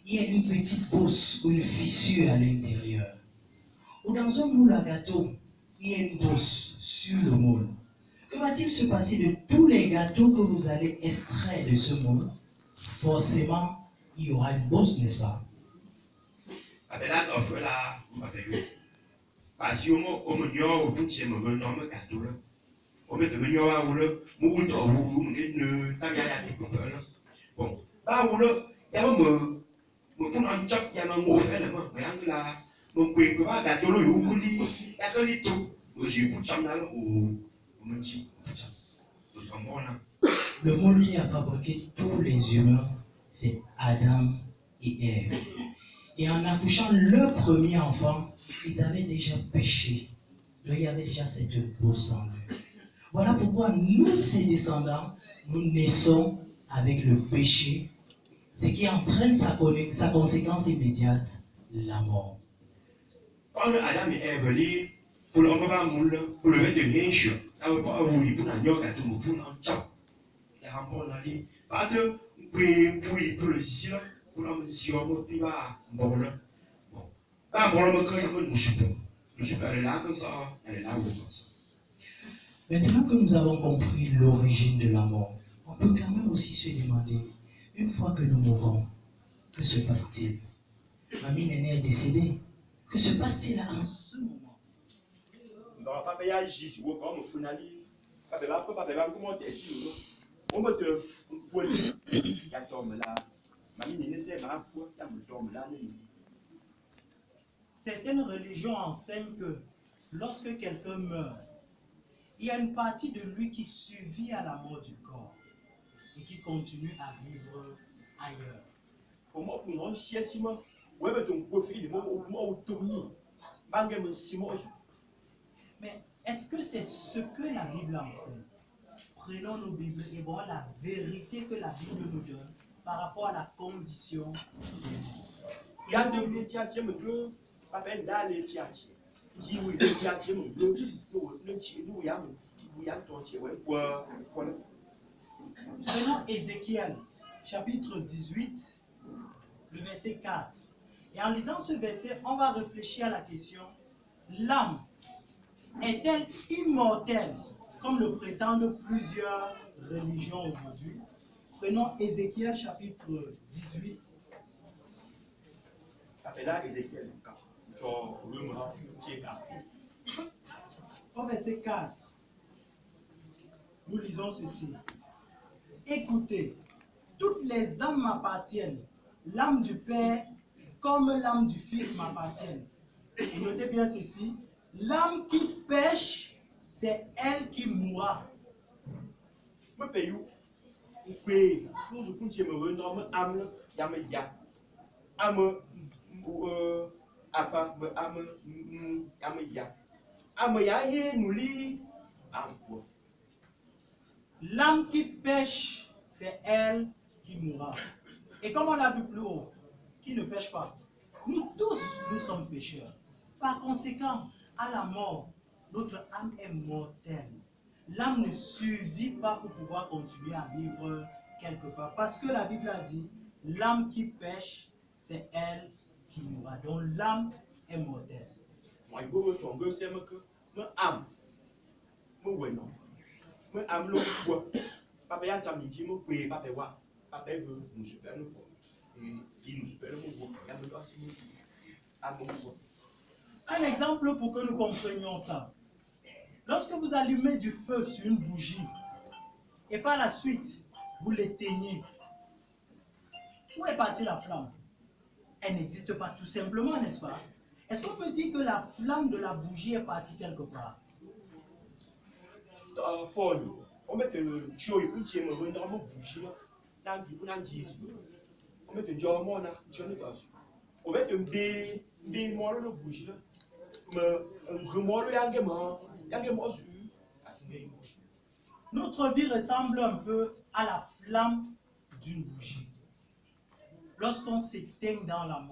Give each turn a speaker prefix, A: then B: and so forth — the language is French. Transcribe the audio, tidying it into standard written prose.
A: il y a une petite bosse ou une fissure à l'intérieur. Ou dans un moule à gâteau, il y a une bosse sur le moule. Que va-t-il se passer de tous les gâteaux que vous allez extraire de ce moule? Forcément, il y aura une bosse, n'est-ce pas?
B: Parce que on me dit au bout de me renomme gâteau là. On met de me dire à oule, mou to ou ne tabiaya ni pour là. Bon, bah oule, y a me pour un chop y a un mot fait le mot, mais en là, mon point que va gâteau le ou mouli, y a que les tout. Monsieur pour cham là ou me dit pour cham. Donc comme on a.
A: Le moule qui a fabriqué tous les humains, c'est Adam et Ève. Et en accouchant le premier enfant, ils avaient déjà péché. Donc il y avait déjà cette bosse en eux. Voilà pourquoi nous, ses descendants, nous naissons avec le péché, ce qui entraîne sa conséquence immédiate, la mort.
B: Quand Adam et Ève, pour le moule, pour le mettre de riche, ça veut pas vous pour un gâteau, pour un chop. Il y a un bon aller. Pas de pour le ici là, pour l'homme si on peut pas bon là. Bon, pas bon là, mais quand il y a un super. Le super est là comme ça, elle est là comme ça.
A: Maintenant que nous avons compris l'origine de la mort, on peut quand même aussi se demander, une fois que nous mourrons, que se passe-t-il? Mamie Néné est décédée. Que se passe-t-il en ce moment?
B: Non, pas payer à J, ou comme Funali, pas payer comment t'es on va te voler. Il y a tombe là. Mamie Néné, c'est ma foi, il y a mon tombe là.
C: Certaines religions enseignent que lorsque quelqu'un meurt, il y a une partie de lui qui survit à la mort du corps et qui continue à vivre ailleurs.
B: Pour moi, pour nous, si c'est moi, ouais, mais ton profil, moi, autonomie, bangé Simon.
C: Mais est-ce que c'est ce que la Bible enseigne? Prenons nos Bibles et voyons la vérité que la Bible nous donne par rapport à la condition des morts.
B: Il y a deux métiers, deux, pas faire d'aller tiati. Si oui, le tiati, nous, nous, y a ton tiers, ouais, quoi.
C: Prenons Ézéchiel, chapitre 18, le verset 4. Et en lisant ce verset, on va réfléchir à la question, l'âme est-elle immortelle, comme le prétendent plusieurs religions aujourd'hui? Prenons Ézéchiel, chapitre 18. Au verset 4, nous lisons ceci. Écoutez, toutes les âmes m'appartiennent, l'âme du Père comme l'âme du Fils m'appartiennent. Et notez bien ceci, l'âme qui pêche, c'est elle qui mourra.
B: Me paye où? Oui, nous, je compte me renomme âme, yame ya. Âme, apa, âme, yame ya. Âme ya, yé, nous lit, âme quoi?
C: L'âme qui pêche, c'est elle qui mourra. Et comme on l'a vu plus haut, qui ne pêche pas? Nous tous, nous sommes pécheurs. Par conséquent, à la mort, notre âme est mortelle. L'âme ne survit pas pour pouvoir continuer à vivre quelque part. Parce que la Bible a dit, l'âme qui pêche, c'est elle qui mourra. Donc l'âme est mortelle.
B: Moi, il faut que je me âme, me non. Me âme le quoi? Papa ya tam dit me paye papa wa. Papa veut nous super nous quoi. Et il nous super nous quoi. Il y a me doit si âme quoi.
C: Un exemple pour que nous comprenions ça. Lorsque vous allumez du feu sur une bougie et par la suite, vous l'éteignez, où est partie la flamme? Elle n'existe pas tout simplement, n'est-ce pas? Est-ce qu'on peut dire que la flamme de la bougie est partie quelque part?
B: Folle. On met un tuyau et puis me rendre bougie là. Dans le on dit on met un diamant là, tu ne pas. On met un bé moi le bougie là. Me remolo yangema sur asingé.
C: Notre vie ressemble un peu à la flamme d'une bougie. Lorsqu'on s'éteint dans la mort,